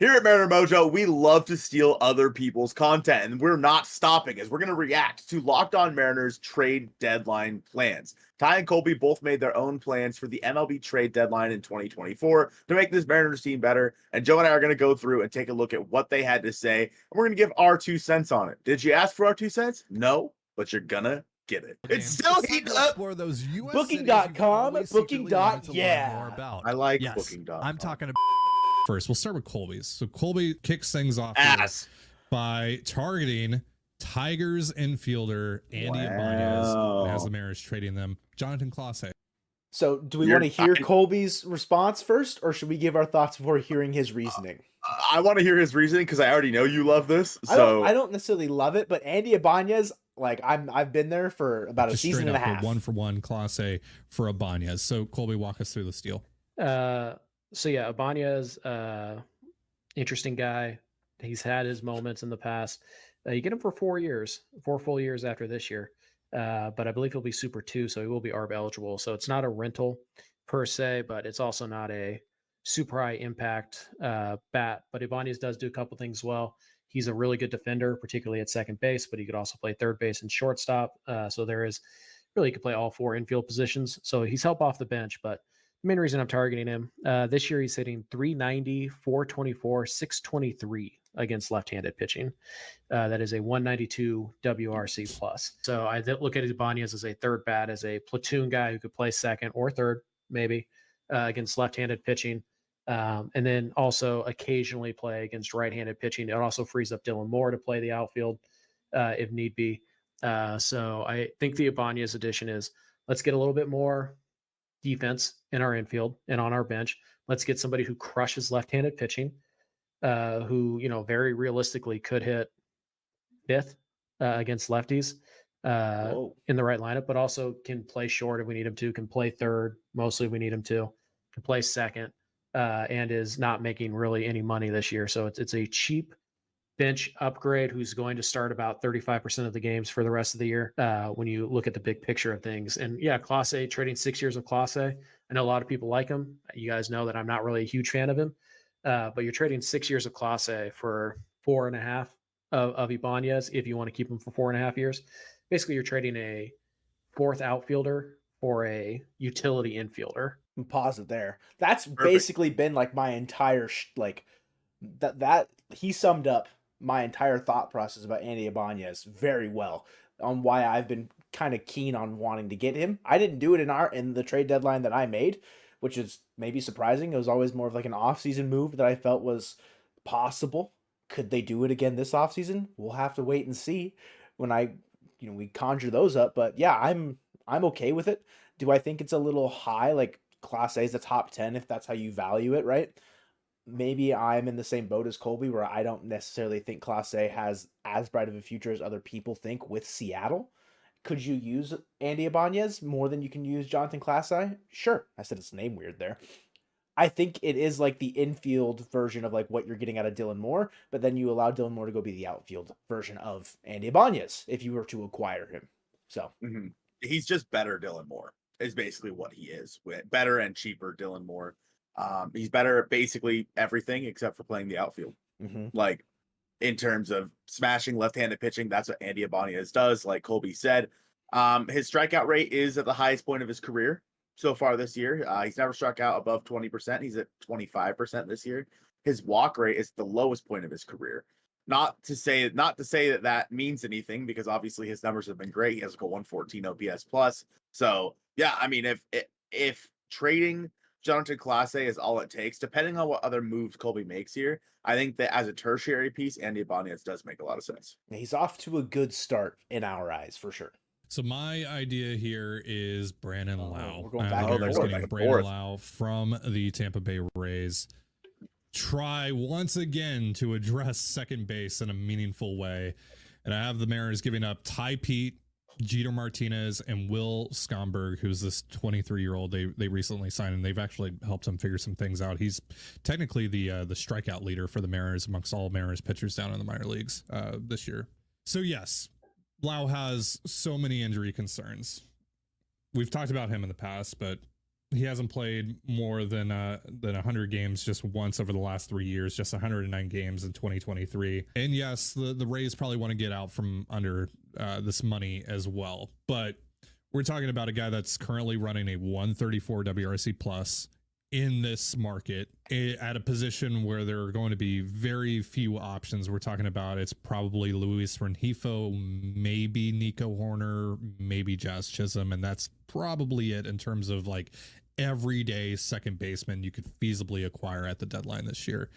Here at Mariner Mojo, we love to steal other people's content, and we're not stopping as we're going to react to Locked On Mariners trade deadline plans. Ty and Colby both made their own plans for the MLB trade deadline in 2024 to make this Mariners team better, and Joe and I are going to go through and take a look at what they had to say, and we're going to give our 2 cents on it. Did you ask for our 2 cents? No, but you're going to get it. It's still heating up. Those US Booking.com, booking.yeah. I like booking.com. I'm talking about first. We'll start with Colby's. So Colby kicks things off by targeting Tigers infielder Andy Ibanez as the Mariners trading them. Jonathan Clase. So do we want to hear Colby's response first, or should we give our thoughts before hearing his reasoning? I want to hear his reasoning because I already know you love this. So I don't necessarily love it, but Andy Ibanez, like I've been there for about a season and a half. 1-for-1 Clase for Ibanez. So Colby, walk us through the deal. So yeah, Ibanez, interesting guy. He's had his moments in the past. You get him for 4 years, 4 full years after this year. But I believe he'll be Super 2, so he will be ARB eligible. So it's not a rental per se, but it's also not a super high impact bat. But Ibanez does do a couple things well. He's a really good defender, particularly at second base, but he could also play third base and shortstop. So there is really, he could play all 4 infield positions. So he's help off the bench, but the main reason I'm targeting him this year, he's hitting 390, 424, 623 against left-handed pitching. That is a 192 WRC plus. So I look at Ibanez as a third bat, as a platoon guy who could play second or third, maybe against left-handed pitching. And then also occasionally play against right-handed pitching. It also frees up Dylan Moore to play the outfield if need be. So I think the Ibanez addition is, let's get a little bit more defense in our infield and on our bench. Let's get somebody who crushes left-handed pitching, who, you know, very realistically could hit 5th against lefties in the right lineup, but also can play short if we need him to, can play third, mostly if we need him to, can play second, and is not making really any money this year. So it's a cheap bench upgrade who's going to start about 35% of the games for the rest of the year when you look at the big picture of things. And yeah, Clase, trading 6 years of Clase. I know a lot of people like him. You guys know that I'm not really a huge fan of him, but you're trading 6 years of Clase for 4.5 of Ibanez if you want to keep him for 4.5 years. Basically, you're trading a 4th outfielder for a utility infielder. Pause it there. That's basically been like my entire that he summed up my entire thought process about Andy Ibanez very well on why I've been kind of keen on wanting to get him. I didn't do it in the trade deadline that I made, which is maybe surprising. It was always more of like an offseason move that I felt was possible. Could they do it again this offseason? We'll have to wait and see when we conjure those up. But yeah, I'm okay with it. Do I think it's a little high? Like Clase is the top 10 if that's how you value it, right? Maybe I'm in the same boat as Colby, where I don't necessarily think Clase has as bright of a future as other people think with Seattle. Could you use Andy Ibanez more than you can use Jonathan Clase? Sure. I said his name weird there. I think it is like the infield version of like what you're getting out of Dylan Moore, but then you allow Dylan Moore to go be the outfield version of Andy Ibanez if you were to acquire him. So he's just better Dylan Moore is basically what he is. Better and cheaper Dylan Moore. He's better at basically everything except for playing the outfield. Like in terms of smashing left-handed pitching, that's what Andy Ibanez does. Like Colby said, his strikeout rate is at the highest point of his career so far this year. He's never struck out above 20%. He's at 25% this year. His walk rate is the lowest point of his career. Not to say that means anything, because obviously his numbers have been great. He has like a 114 OPS plus. So yeah, I mean, if trading Jonathan Clase is all it takes, depending on what other moves Colby makes here, I think that as a tertiary piece, Andy Ibanez does make a lot of sense. He's off to a good start in our eyes, for sure. So my idea here is Brandon Lowe. We're going back and forth. Getting Brandon Lowe from the Tampa Bay Rays. Try once again to address second base in a meaningful way. And I have the Mariners giving up Ty Pete, Jeter Martinez, and Will Skomberg, who's this 23-year-old they recently signed, and they've actually helped him figure some things out. He's technically the strikeout leader for the Mariners amongst all Mariners pitchers down in the minor leagues this year. So yes, Lau has so many injury concerns. We've talked about him in the past, but He hasn't played more than 100 games just once over the last 3 years, just 109 games in 2023. And yes, the Rays probably want to get out from under this money as well. But we're talking about a guy that's currently running a 134 WRC plus in this market at a position where there are going to be very few options. We're talking about it's probably Luis Rengifo, maybe Nico Horner, maybe Jazz Chisholm, and that's probably it in terms of like everyday second baseman you could feasibly acquire at the deadline this year.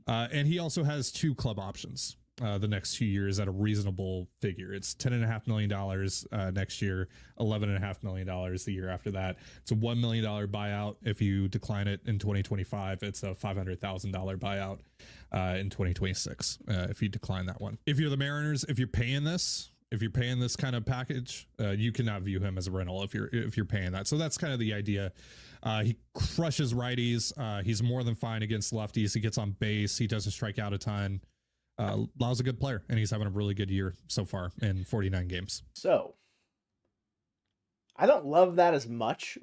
And he also has 2 club options the next 2 years at a reasonable figure. It's $10.5 million next year, $11.5 million the year after that. It's a $1 million buyout. If you decline it in 2025, it's a $500,000 buyout in 2026 if you decline that one. If you're the Mariners, if you're paying this kind of package, you cannot view him as a rental if you're paying that. So that's kind of the idea. He crushes righties. He's more than fine against lefties. He gets on base. He doesn't strike out a ton. Lau's a good player, and he's having a really good year so far in 49 games. So I don't love that as much.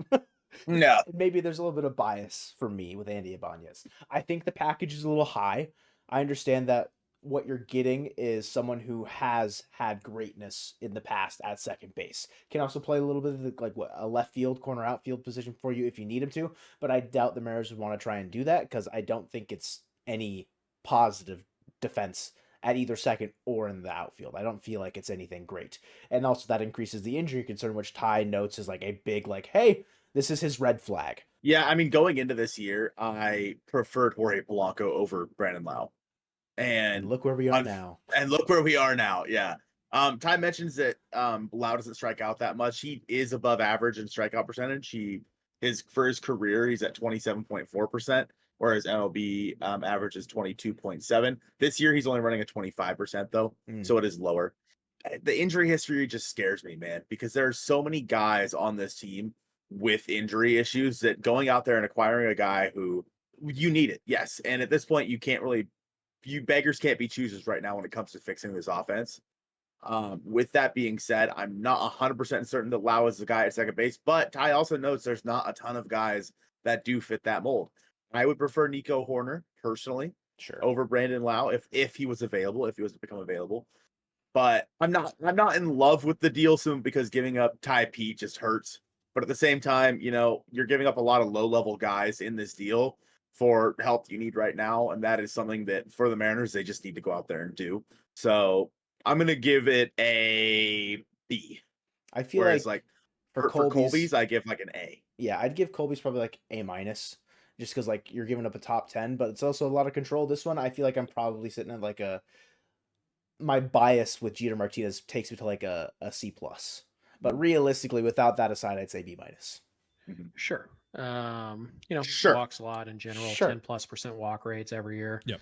No. Maybe there's a little bit of bias for me with Andy Ibanez. I think the package is a little high. I understand that what you're getting is someone who has had greatness in the past at second base. Can also play a little bit of a left field, corner outfield position for you if you need him to. But I doubt the Mariners would want to try and do that because I don't think it's any positive defense at either second or in the outfield. I don't feel like it's anything great. And also that increases the injury concern, which Ty notes is like a big, hey, this is his red flag. Yeah, I mean, going into this year, I preferred Jorge Polanco over Brandon Lowe. And look where we are now. And look where we are now, yeah. Ty mentions that Lowe doesn't strike out that much. He is above average in strikeout percentage. For his career, he's at 27.4%. Whereas MLB average is 22.7. This year, he's only running at 25%, though, so it is lower. The injury history just scares me, man, because there are so many guys on this team with injury issues that going out there and acquiring a guy who you need it, yes. And at this point, you beggars can't be choosers right now when it comes to fixing this offense. With that being said, I'm not 100% certain that Lowe is the guy at second base, but Ty also notes there's not a ton of guys that do fit that mold. I would prefer Nico Horner personally, over Brandon Lowe if he was available, if he was to become available. But I'm not in love with the deal soon because giving up Ty Pete just hurts. But at the same time, you're giving up a lot of low-level guys in this deal for help you need right now, and that is something that for the Mariners they just need to go out there and do. So I'm gonna give it a B. I feel like for Colby's, I give an A. Yeah, I'd give Colby's probably A-, just because you're giving up a top 10, but it's also a lot of control. This one, I feel like I'm probably sitting at my bias with Jeter Martinez takes me to a C+. But realistically, without that aside, I'd say B-. Sure. Sure. Walks a lot in general, 10+% walk rates every year. Yep.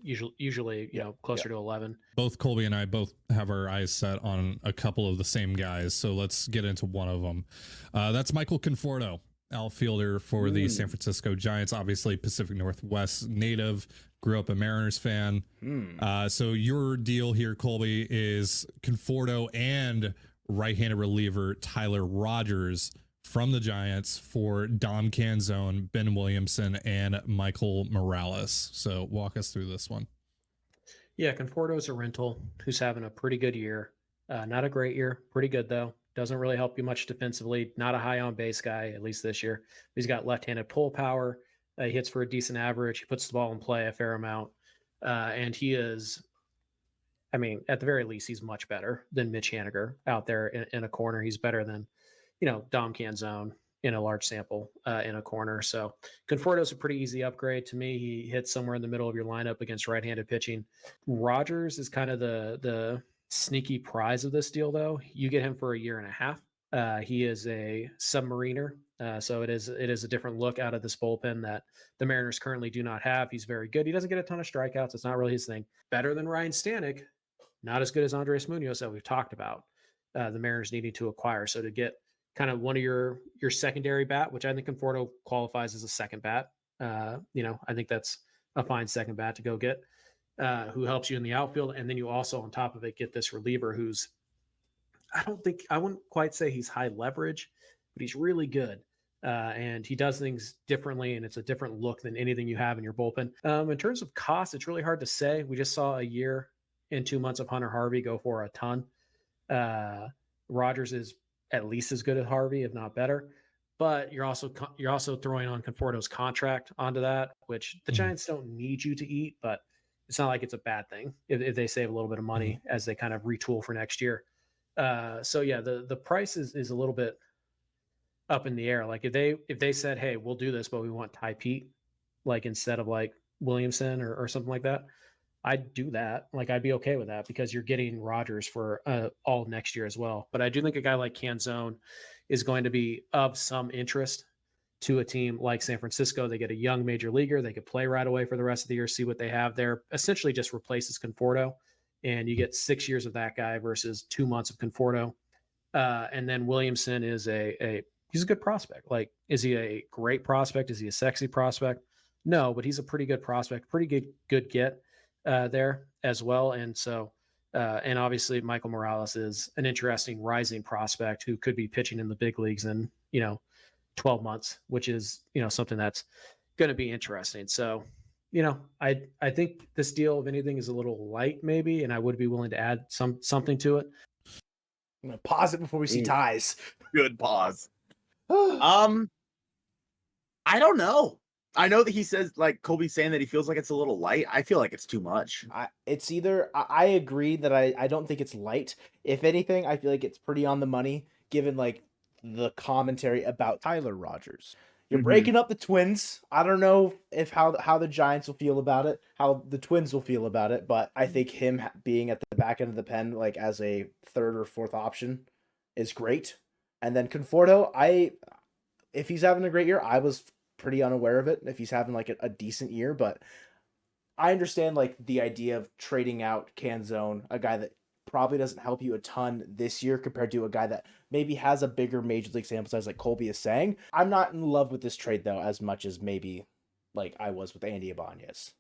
Usually, closer to 11. Both Colby and I both have our eyes set on a couple of the same guys. So let's get into one of them. That's Michael Conforto, outfielder for the San Francisco Giants, obviously Pacific Northwest native, grew up a Mariners fan. So your deal here, Colby, is Conforto and right-handed reliever Tyler Rogers from the Giants for Dom Canzone, Ben Williamson, and Michael Morales. So walk us through this one. Yeah, Conforto's a rental who's having a pretty good year. Not a great year, pretty good though. Doesn't really help you much defensively. Not a high on base guy, at least this year. He's got left-handed pull power. He hits for a decent average. He puts the ball in play a fair amount. And he is, at the very least, he's much better than Mitch Haniger out there in a corner. He's better than, Dom Canzone in a large sample in a corner. So Conforto's a pretty easy upgrade to me. He hits somewhere in the middle of your lineup against right-handed pitching. Rogers is kind of the sneaky prize of this deal, though. You get him for a year and a half. He is a submariner. So it is a different look out of this bullpen that the Mariners currently do not have. He's very good. He doesn't get a ton of strikeouts. It's not really his thing. Better than Ryan Stanek. Not as good as Andres Munoz that we've talked about. The Mariners needing to acquire. So to get kind of one of your secondary bat, which I think Conforto qualifies as a second bat. I think that's a fine second bat to go get, who helps you in the outfield. And then you also, on top of it, get this reliever who's, I wouldn't quite say he's high leverage, but he's really good. and he does things differently, and it's a different look than anything you have in your bullpen. In terms of cost, it's really hard to say. We just saw a year and 2 months of Hunter Harvey go for a ton. Rogers is at least as good as Harvey, if not better. But you're also throwing on Conforto's contract onto that, which the Giants don't need you to eat, but it's not like it's a bad thing if they save a little bit of money as they kind of retool for next year. So yeah, the price is a little bit up in the air. Like if they said, hey, we'll do this, but we want Ty Pete, like instead of like Williamson or something like that, I'd do that. Like I'd be okay with that because you're getting Rogers for all next year as well. But I do think a guy like Canzone is going to be of some interest to a team like San Francisco. They get a young major leaguer. They could play right away for the rest of the year, see what they have there. Essentially just replaces Conforto, and you get 6 years of that guy versus 2 months of Conforto. And then Williamson is he's a good prospect. Like, is he a great prospect? Is he a sexy prospect? No, but he's a pretty good prospect, pretty good get there as well. And so, and obviously Michael Morales is an interesting rising prospect who could be pitching in the big leagues in, 12 months, which is, something that's going to be interesting. So, I think this deal, if anything, is a little light maybe, and I would be willing to add something to it. I'm going to pause it before we see ties. Good pause. I don't know. I know that he says, like Colby's saying that he feels like it's a little light. I feel like it's too much. It's either, I agree that I don't think it's light. If anything, I feel like it's pretty on the money, given like the commentary about Tyler Rogers. You're breaking up the Twins. I don't know if how the Giants will feel about it, how the Twins will feel about it, but I think him being at the back end of the pen, like as a third or fourth option, is great. And then Conforto, if he's having a great year, I was pretty unaware of it if he's having like a decent year, but I understand like the idea of trading out Canzone, a guy that probably doesn't help you a ton this year compared to a guy that maybe has a bigger major league sample size like Colby is saying. I'm not in love with this trade though as much as maybe like I was with Andy Ibanez.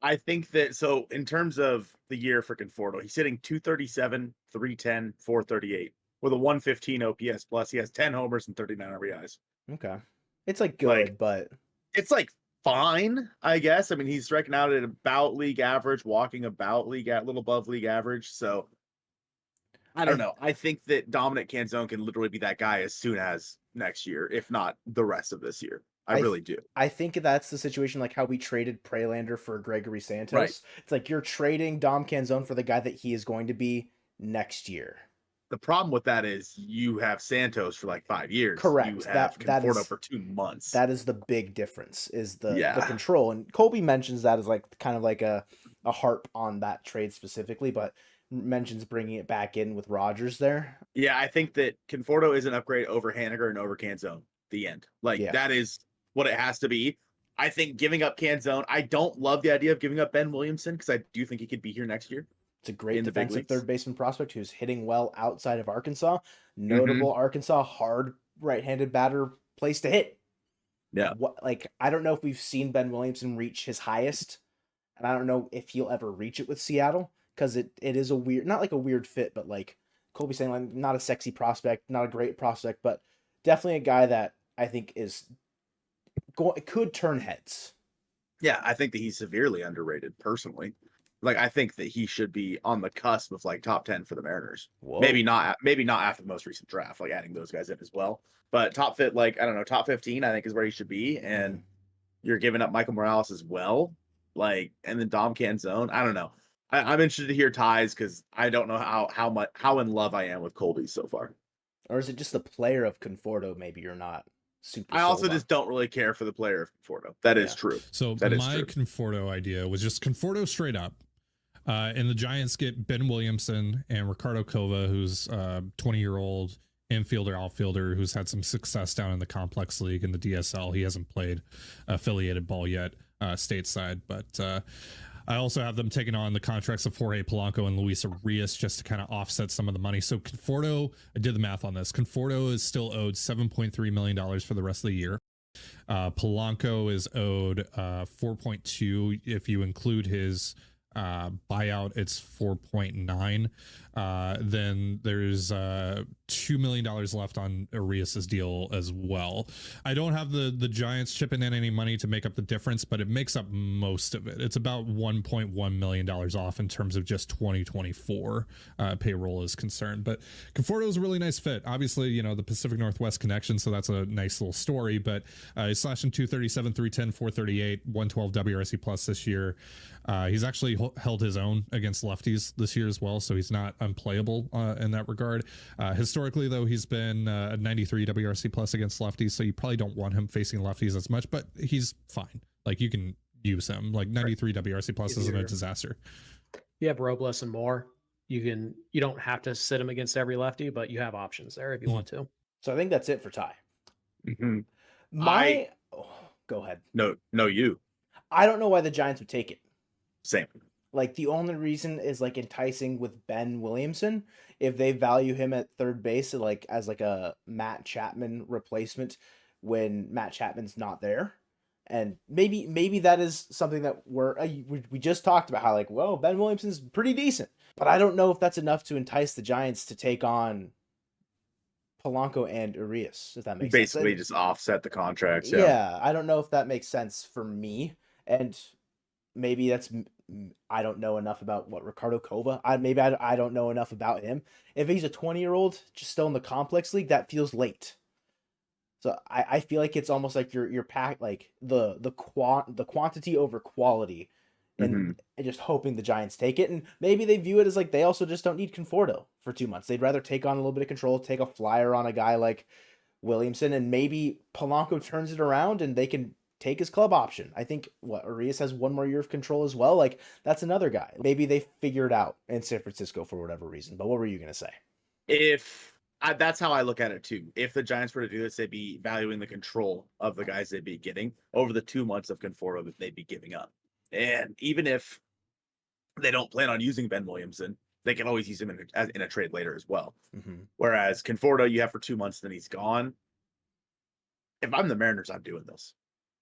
I think that, so in terms of the year for Conforto, he's hitting 237, 310, 438 with a 115 OPS plus. He has 10 homers and 39 RBIs. Okay. It's like good, but it's like fine, I guess. I mean, he's striking out at about league average, walking about a little above league average. So I don't know. I think that Dominic Canzone can literally be that guy as soon as next year, if not the rest of this year. I really do. I think that's the situation like how we traded Prelander for Gregory Santos. Right. It's like you're trading Dom Canzone for the guy that he is going to be next year. The problem with that is you have Santos for like 5 years. Correct. You have Conforto for 2 months. That is the big difference, is the control. And Colby mentions that as like kind of like a harp on that trade specifically, but mentions bringing it back in with Rogers there. Yeah, I think that Conforto is an upgrade over Haniger and over Canzone. The end. That is what it has to be. I think giving up Canzone, I don't love the idea of giving up Ben Williamson because I do think he could be here next year. It's a great defensive third baseman prospect who's hitting well outside of Arkansas. Notable Arkansas, hard right-handed batter, place to hit. Yeah. I don't know if we've seen Ben Williamson reach his highest, and I don't know if he'll ever reach it with Seattle because it is a weird, not like a weird fit, but like Colby saying, like not a sexy prospect, not a great prospect, but definitely a guy that I think could turn heads. Yeah, I think that he's severely underrated personally. Like, I think that he should be on the cusp of like top 10 for the Mariners. Whoa. Maybe not after the most recent draft, like adding those guys in as well. But top 15, I think is where he should be. And you're giving up Michael Morales as well. Like, and then Dom Canzone. I don't know. I'm interested to hear ties because I don't know how in love I am with Colby so far. Or is it just the player of Conforto? Maybe you're not super. I also just don't really care for the player of Conforto. That is true. So my Conforto idea was just Conforto straight up. And the Giants get Ben Williamson and Ricardo Cova, who's a 20-year-old infielder, outfielder, who's had some success down in the complex league in the DSL. He hasn't played affiliated ball yet, stateside, but I also have them taking on the contracts of Jorge Polanco and Luis Arias just to kind of offset some of the money. So Conforto, I did the math on this. Conforto is still owed $7.3 million for the rest of the year. Polanco is owed 4.2 if you include his buyout, it's 4.9. Then there's $2 million left on Arias's deal as well. I don't have the Giants chipping in any money to make up the difference, but it makes up most of it. It's about $1.1 million off in terms of just 2024 payroll is concerned. But Conforto is a really nice fit. Obviously, you know, the Pacific Northwest connection, so that's a nice little story. But he's slashing 237, 310, 438, 112 WRC plus this year. He's actually held his own against lefties this year as well, so he's not unplayable in that regard. Historically, though, he's been a 93 WRC plus against lefties, so you probably don't want him facing lefties as much, but he's fine. Like, you can use him. Like, 93 WRC plus isn't a disaster. You have Robles and Moore. You don't have to sit him against every lefty, but you have options there if you want to. So I think that's it for Ty. Mm-hmm. Go ahead. No, you. I don't know why the Giants would take it. Same. Like, the only reason is like enticing with Ben Williamson. If they value him at third base, like as like a Matt Chapman replacement when Matt Chapman's not there. And maybe that is something that we just talked about, how like, well, Ben Williamson's pretty decent, but I don't know if that's enough to entice the Giants to take on Polanco and Urias, if that makes sense. Basically just offset the contracts. Yeah, I don't know if that makes sense for me. And maybe that's, I don't know enough about Ricardo Cova. I don't know enough about him. If he's a 20-year-old just still in the complex league, that feels late. So I feel like it's almost like you're packed, like the quantity over quality, and just hoping the Giants take it. And maybe they view it as like they also just don't need Conforto for 2 months. They'd rather take on a little bit of control, take a flyer on a guy like Williamson, and maybe Polanco turns it around and they can take his club option. I think Urias has 1 more year of control as well. Like, that's another guy. Maybe they figure it out in San Francisco for whatever reason. But what were you going to say? That's how I look at it too. If the Giants were to do this, they'd be valuing the control of the guys they'd be getting over the 2 months of Conforto that they'd be giving up. And even if they don't plan on using Ben Williamson, they can always use him in a trade later as well. Whereas Conforto, you have for 2 months, then he's gone. If I'm the Mariners, I'm doing this.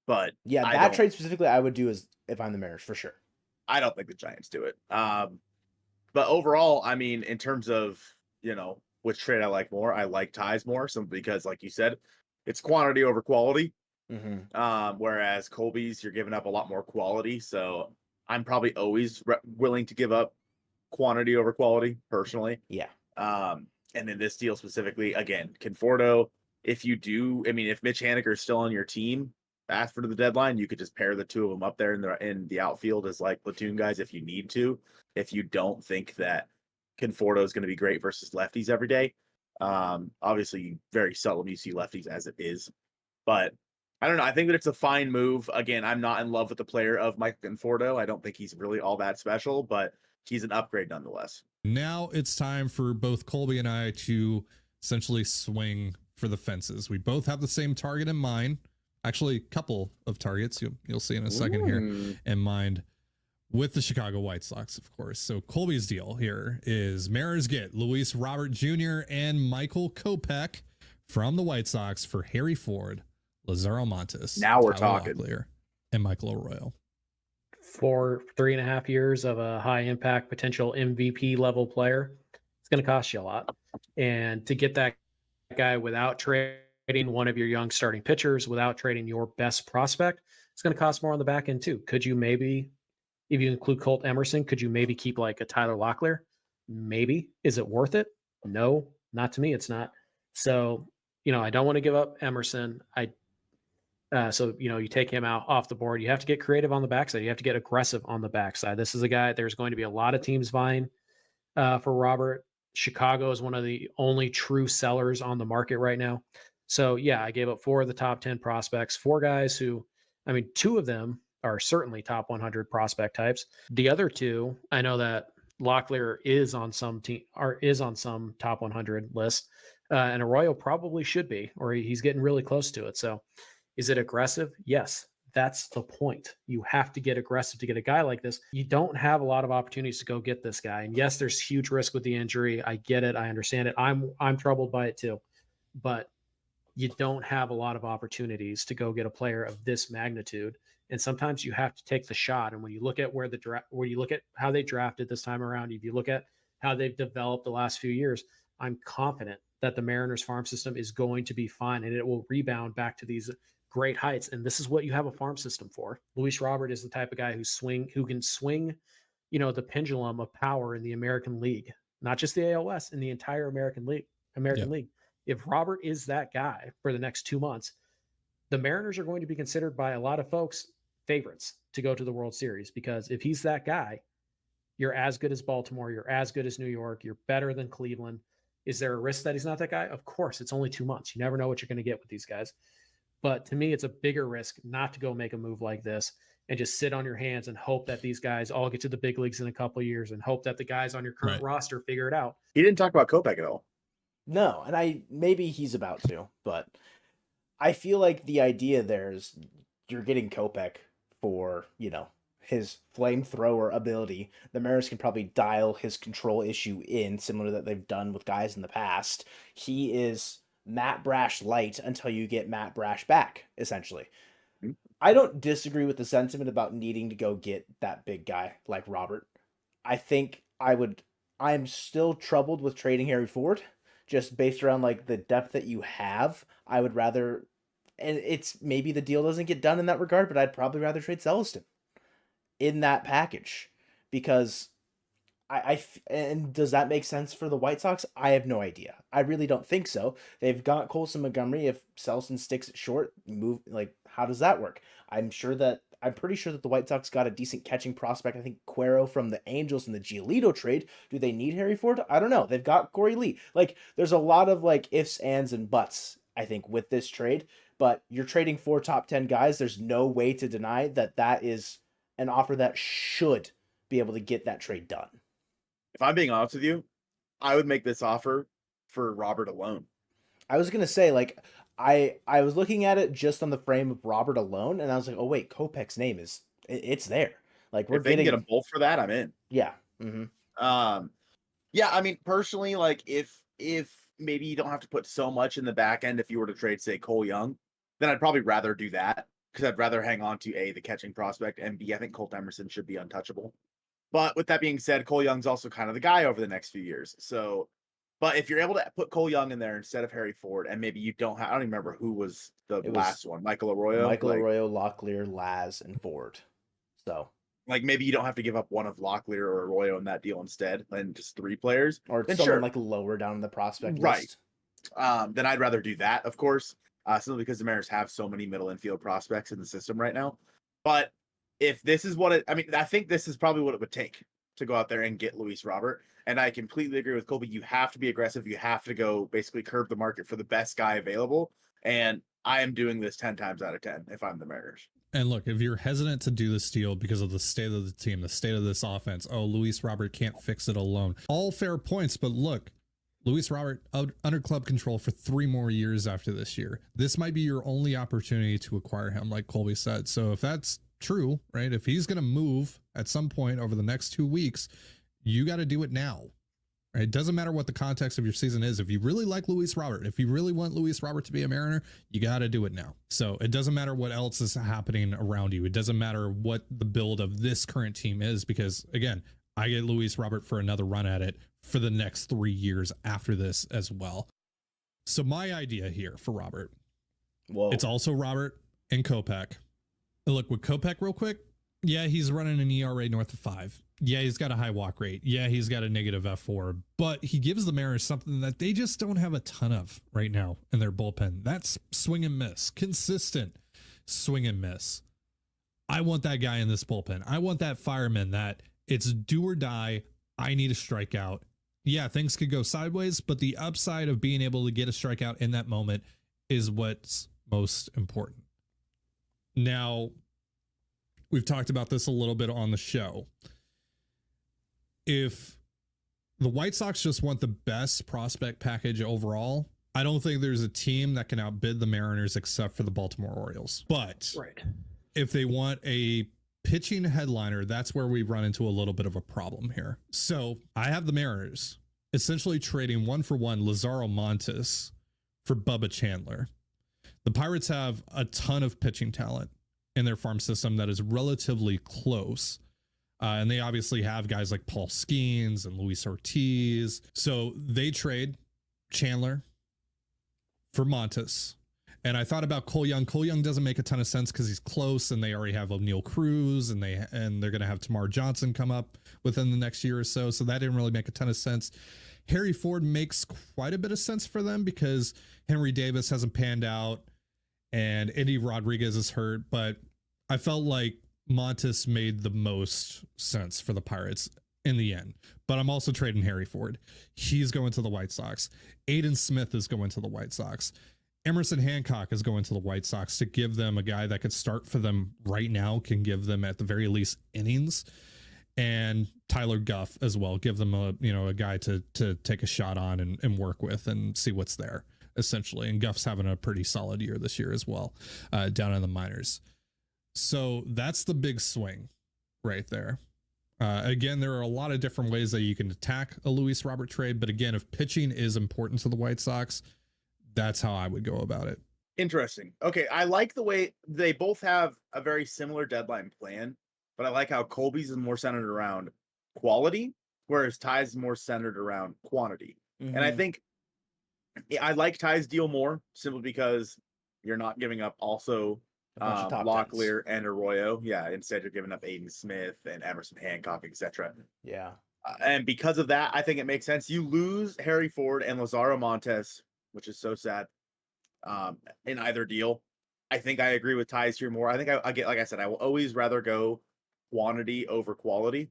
But yeah, that trade specifically I would do is if I'm the Mariners, for sure. I don't think the Giants do it. But overall, I mean, in terms of, you know, which trade I like more, I like Ty's more. Because, like you said, it's quantity over quality. Whereas Colby's, you're giving up a lot more quality. So I'm probably always willing to give up quantity over quality, personally. Yeah. And in this deal specifically, again, Conforto, if Mitch Haniger is still on your team after the deadline, you could just pair the two of them up there in the outfield as like platoon guys if you need to. If you don't think that Conforto is going to be great versus lefties every day. Obviously, very seldom you see lefties as it is. But I don't know. I think that it's a fine move. Again, I'm not in love with the player of Michael Conforto. I don't think he's really all that special, but he's an upgrade nonetheless. Now it's time for both Colby and I to essentially swing for the fences. We both have the same target in mind. Actually, a couple of targets you'll see in a second here in mind, with the Chicago White Sox, of course. So Colby's deal here is Mariners get Luis Robert Jr. and Michael Kopech from the White Sox for Harry Ford, Lazaro Montes, now we're Tyler talking, Locklear, and Michael Arroyo. For 3.5 years of a high impact potential MVP level player, it's going to cost you a lot. And to get that guy without trading one of your young starting pitchers, without trading your best prospect, it's going to cost more on the back end too. Could you maybe, if you include Colt Emerson, could you maybe keep like a Tyler Locklear? Maybe. Is it worth it? No, not to me. It's not. So, I don't want to give up Emerson. So you take him out off the board. You have to get creative on the backside. You have to get aggressive on the backside. This is a guy, there's going to be a lot of teams vying for Robert. Chicago is one of the only true sellers on the market right now. So yeah, I gave up 4 of the top 10 prospects, 4 guys who, 2 of them are certainly top 100 prospect types. The other 2, I know that Locklear is on some team or is on some top 100 list, and Arroyo probably should be, or he's getting really close to it. So is it aggressive? Yes, that's the point. You have to get aggressive to get a guy like this. You don't have a lot of opportunities to go get this guy. And yes, there's huge risk with the injury. I get it. I understand it. I'm troubled by it too. But you don't have a lot of opportunities to go get a player of this magnitude And sometimes you have to take the shot. And when you look at where you look at how they drafted this time around, if you look at how they've developed the last few years, I'm confident that the Mariners farm system is going to be fine and it will rebound back to these great heights. And this is what you have a farm system for. Luis Robert is the type of guy who can swing, the pendulum of power in the American League, not just the ALS, in the entire American League. If Robert is that guy for the next 2 months, the Mariners are going to be considered by a lot of folks favorites to go to the World Series, because if he's that guy, you're as good as Baltimore, you're as good as New York, you're better than Cleveland. Is there a risk that he's not that guy? Of course, it's only 2 months. You never know what you're going to get with these guys. But to me, it's a bigger risk not to go make a move like this and just sit on your hands and hope that these guys all get to the big leagues in a couple of years and hope that the guys on your current roster figure it out. He didn't talk about Kopech at all. No, and maybe he's about to, but I feel like the idea there is you're getting Kopech for, his flamethrower ability. The Mariners can probably dial his control issue in, similar that they've done with guys in the past. He is Matt Brash light until you get Matt Brash back, essentially. Mm-hmm. I don't disagree with the sentiment about needing to go get that big guy like Robert. I think I'm still troubled with trading Harry Ford, just based around like the depth that you have. I would rather, and it's maybe the deal doesn't get done in that regard, but I'd probably rather trade Celestin in that package, because and does that make sense for the White Sox? I have no idea. I really don't think so. They've got Colson Montgomery. If Celestin sticks it short, how does that work? I'm pretty sure that the White Sox got a decent catching prospect. I think Cuero from the Angels in the Giolito trade. Do they need Harry Ford? I don't know. They've got Corey Lee. There's a lot of ifs, ands, and buts, I think, with this trade. But you're trading 4 top 10 guys. There's no way to deny that is an offer that should be able to get that trade done. If I'm being honest with you, I would make this offer for Robert alone. I was going to say, I was looking at it just on the frame of Robert alone, and I was like, oh, wait, Kopech's name it's there. If they can get them both for that, I'm in. Yeah. Mm-hmm. Yeah, I mean, personally, if maybe you don't have to put so much in the back end if you were to trade, say, Cole Young, then I'd probably rather do that, because I'd rather hang on to A, the catching prospect, and B, I think Colt Emerson should be untouchable. But with that being said, Cole Young's also kind of the guy over the next few years. So, but if you're able to put Cole Young in there instead of Harry Ford, and maybe you don't have, I don't even remember who was the last one, Michael Arroyo, Locklear, Laz, and Ford. So, maybe you don't have to give up one of Locklear or Arroyo in that deal instead, and just 3 players, or someone lower down in the prospect list. Then I'd rather do that, of course. Simply because the Mariners have so many middle infield prospects in the system right now. But if this is I think this is probably what it would take to go out there and get Luis Robert. And I completely agree with Colby. You have to be aggressive. You have to go basically curb the market for the best guy available. And I am doing this 10 times out of 10 if I'm the Mariners. And look, if you're hesitant to do this deal because of the state of the team, the state of this offense, Luis Robert can't fix it alone. All fair points, but look, Luis Robert under club control for 3 more years after this year. This might be your only opportunity to acquire him, like Colby said. So if that's true, right, if he's going to move at some point over the next 2 weeks, you got to do it now. Right? It doesn't matter what the context of your season is. If you really like Luis Robert, if you really want Luis Robert to be a Mariner, you got to do it now. So it doesn't matter what else is happening around you. It doesn't matter what the build of this current team is, because again, I get Luis Robert for another run at it for the next 3 years after this as well. So my idea here for Robert, it's also Robert and Kopech. Look, with Kopech real quick, yeah, he's running an ERA north of 5. Yeah, he's got a high walk rate. Yeah, he's got a negative F4, but he gives the Mariners something that they just don't have a ton of right now in their bullpen. That's swing and miss, consistent swing and miss. I want that guy in this bullpen. I want that fireman that it's do or die. I need a strikeout. Yeah, things could go sideways, but the upside of being able to get a strikeout in that moment is what's most important. Now, we've talked about this a little bit on the show. If the White Sox just want the best prospect package overall, I don't think there's a team that can outbid the Mariners except for the Baltimore Orioles. But if they want a pitching headliner, that's where we run into a little bit of a problem here. So I have the Mariners essentially trading 1-for-1 Lazaro Montes for Bubba Chandler. The Pirates have a ton of pitching talent. in their farm system that is relatively close. And they obviously have guys like Paul Skeens and Luis Ortiz. So they trade Chandler for Montes. And I thought about Cole Young. Cole Young doesn't make a ton of sense because he's close, and they already have O'Neal Cruz, and they're going to have Tamar Johnson come up within the next year or so. So that didn't really make a ton of sense. Harry Ford makes quite a bit of sense for them because Henry Davis hasn't panned out and Eddie Rodriguez is hurt, but I felt like Montes made the most sense for the Pirates in the end. But I'm also trading Harry Ford. He's going to the White Sox. Aiden Smith is going to the White Sox. Emerson Hancock is going to the White Sox to give them a guy that could start for them right now, can give them at the very least innings, and Tyler Guff as well. Give them a guy to take a shot on and work with and see what's there, essentially. And Guff's having a pretty solid year this year as well, down in the minors. So that's the big swing right there. Again, there are a lot of different ways that you can attack a Luis Robert trade, but again, if pitching is important to the White Sox, that's how I would go about it. Interesting. Okay, I like the way they both have a very similar deadline plan, but I like how Colby's is more centered around quality, whereas Ty's is more centered around quantity. Mm-hmm. And I think I like Ty's deal more simply because you're not giving up also Locklear and Arroyo. Yeah, instead you're giving up Aiden Smith and Emerson Hancock, etc. Yeah. And because of that, I think it makes sense. You lose Harry Ford and Lazaro Montes, which is so sad, in either deal. I think I agree with Ty's here more. I think I get, like I said, I will always rather go quantity over quality,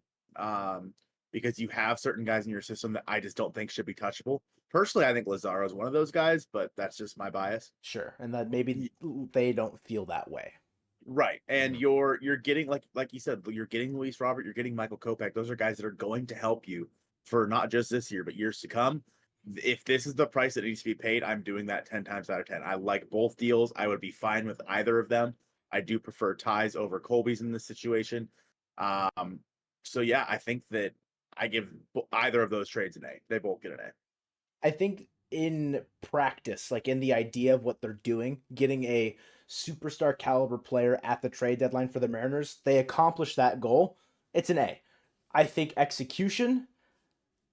because you have certain guys in your system that I just don't think should be touchable. Personally, I think Lazaro is one of those guys, but that's just my bias. Sure, and that maybe they don't feel that way. Right, and you're getting like you said, you're getting Luis Robert, you're getting Michael Kopech. Those are guys that are going to help you for not just this year, but years to come. If this is the price that needs to be paid, I'm doing that 10 times out of 10. I like both deals. I would be fine with either of them. I do prefer Ty's over Colby's in this situation. So yeah, I think that I give either of those trades an A. They both get an A. I think in practice, like in the idea of what they're doing, getting a superstar caliber player at the trade deadline for the Mariners, they accomplished that goal. It's an A. I think execution,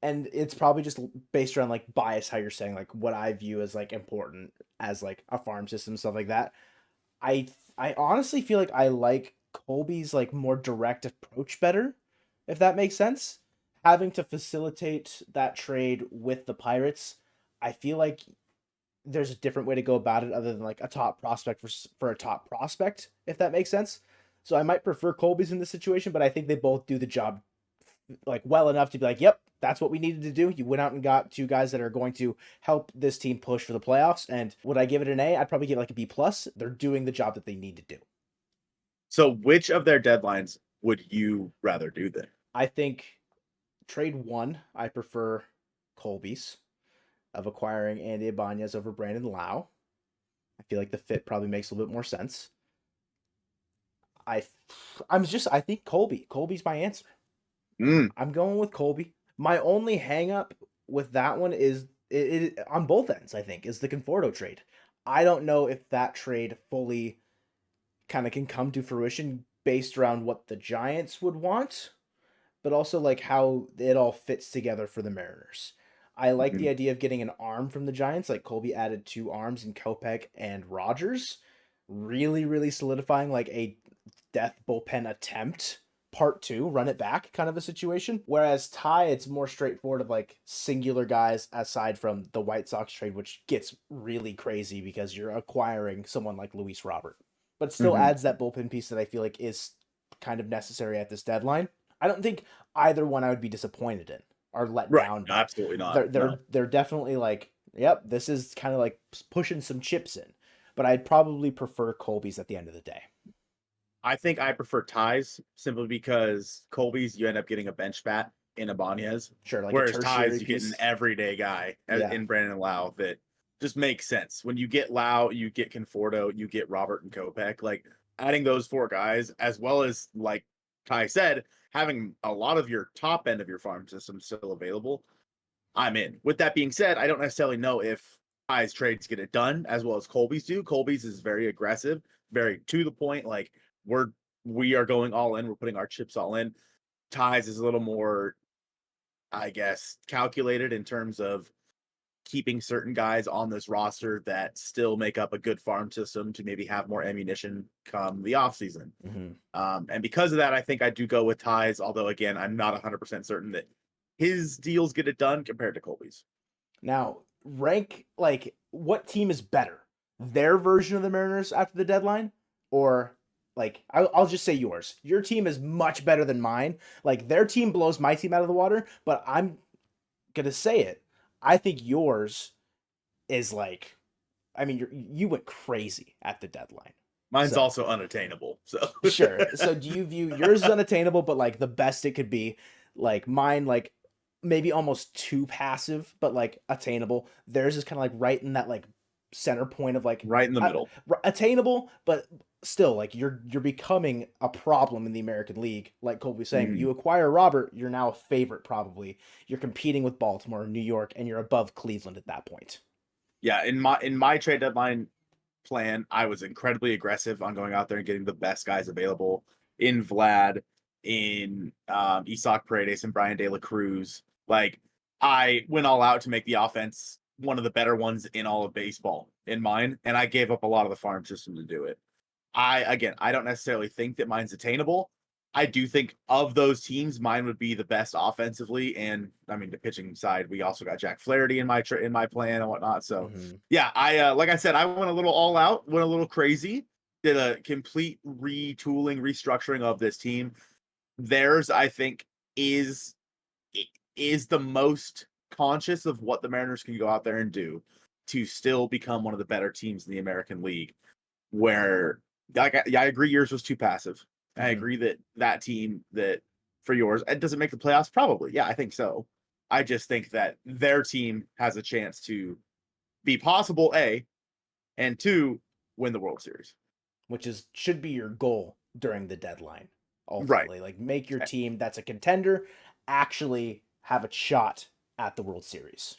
and it's probably just based around like bias, how you're saying, like what I view as like important as like a farm system, stuff like that. I honestly feel like I like Colby's like more direct approach better, if that makes sense. Having to facilitate that trade with the Pirates, I feel like there's a different way to go about it other than like a top prospect for a top prospect, if that makes sense. So I might prefer Colby's in this situation, but I think they both do the job like well enough to be like, yep, that's what we needed to do. You went out and got two guys that are going to help this team push for the playoffs. And would I give it an A? I'd probably give it like a B+. They're doing the job that they need to do. So which of their deadlines would you rather do then? I think trade one, I prefer Colby's of acquiring Andy Ibanez over Brandon Lowe. I feel like the fit probably makes a little bit more sense. I think Colby. Colby's my answer. I'm going with Colby. My only hang up with that one is it on both ends, I think, is the Conforto trade. I don't know if that trade fully kind of can come to fruition based around what the Giants would want, but also like how it all fits together for the Mariners. I like the idea of getting an arm from the Giants, like Colby added 2 arms in Kopech and Rogers, really, really solidifying like a death bullpen attempt, part 2, run it back kind of a situation. Whereas Ty, it's more straightforward of like singular guys aside from the White Sox trade, which gets really crazy because you're acquiring someone like Luis Robert, but still adds that bullpen piece that I feel like is kind of necessary at this deadline. I don't think either one I would be disappointed in or let down. Absolutely not. They're definitely like, yep, this is kind of like pushing some chips in, but I'd probably prefer Colby's at the end of the day. I think I prefer Ty's simply because Colby's you end up getting a bench bat in Ibanez. Sure, like whereas Ty's you get an everyday guy in Brandon Lowe that just makes sense. When you get Lowe, you get Conforto, you get Robert and Kopech. Like adding those 4 guys, as well as like Ty said, having a lot of your top end of your farm system still available, I'm in. With that being said, I don't necessarily know if Ty's trades get it done as well as Colby's do. Colby's is very aggressive, very to the point, like we are going all in. We're putting our chips all in. Ty's is a little more, I guess, calculated in terms of keeping certain guys on this roster that still make up a good farm system to maybe have more ammunition come the offseason. And because of that, I think I do go with Ty's, although again, I'm not 100% certain that his deals get it done compared to Colby's. Now, rank, like, what team is better? Their version of the Mariners after the deadline? Or, like, I'll just say yours. Your team is much better than mine. Like, their team blows my team out of the water, but I'm going to say it. I think yours is like, I mean, you went crazy at the deadline. Mine's also unattainable. So sure. So do you view yours as unattainable, but like the best it could be? Like mine, like maybe almost too passive, but like attainable. Theirs is kind of like right in that like center point of like right in the middle, attainable, but still like you're becoming a problem in the American League. Like Colby was saying, you acquire Robert, you're now a favorite probably. You're competing with Baltimore, New York, and you're above Cleveland at that point. Yeah, in my trade deadline plan, I was incredibly aggressive on going out there and getting the best guys available in Vlad, in Isaac Paredes, and Brian De La Cruz. Like I went all out to make the offense one of the better ones in all of baseball in mine, and I gave up a lot of the farm system to do it. I don't necessarily think that mine's attainable. I do think of those teams, mine would be the best offensively, and I mean the pitching side. We also got Jack Flaherty in my plan and whatnot. So yeah, I like I said, I went a little all out, went a little crazy, did a complete retooling, restructuring of this team. Theirs, I think, is the most conscious of what the Mariners can go out there and do to still become one of the better teams in the American League. Where I agree yours was too passive. I agree that team that for yours, it doesn't make the playoffs. Probably. Yeah, I think so. I just think that their team has a chance to be possible, A, and 2, win the World Series. Which should be your goal during the deadline. Ultimately. Right. Like make your team that's a contender actually have a shot at the World Series.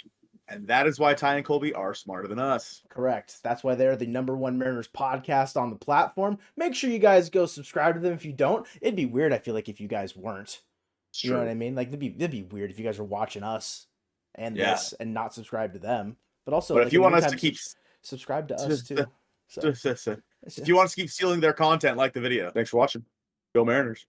And that is why Ty and Colby are smarter than us. Correct. That's why they're the #1 Mariners podcast on the platform. Make sure you guys go subscribe to them if you don't. It'd be weird, I feel like, if you guys weren't. You know what I mean? Like it'd be weird if you guys were watching us and this and not subscribe to them. But also, but if you want us to keep subscribe to us too. If you want us to keep stealing their content, like the video. Thanks for watching. Go Mariners.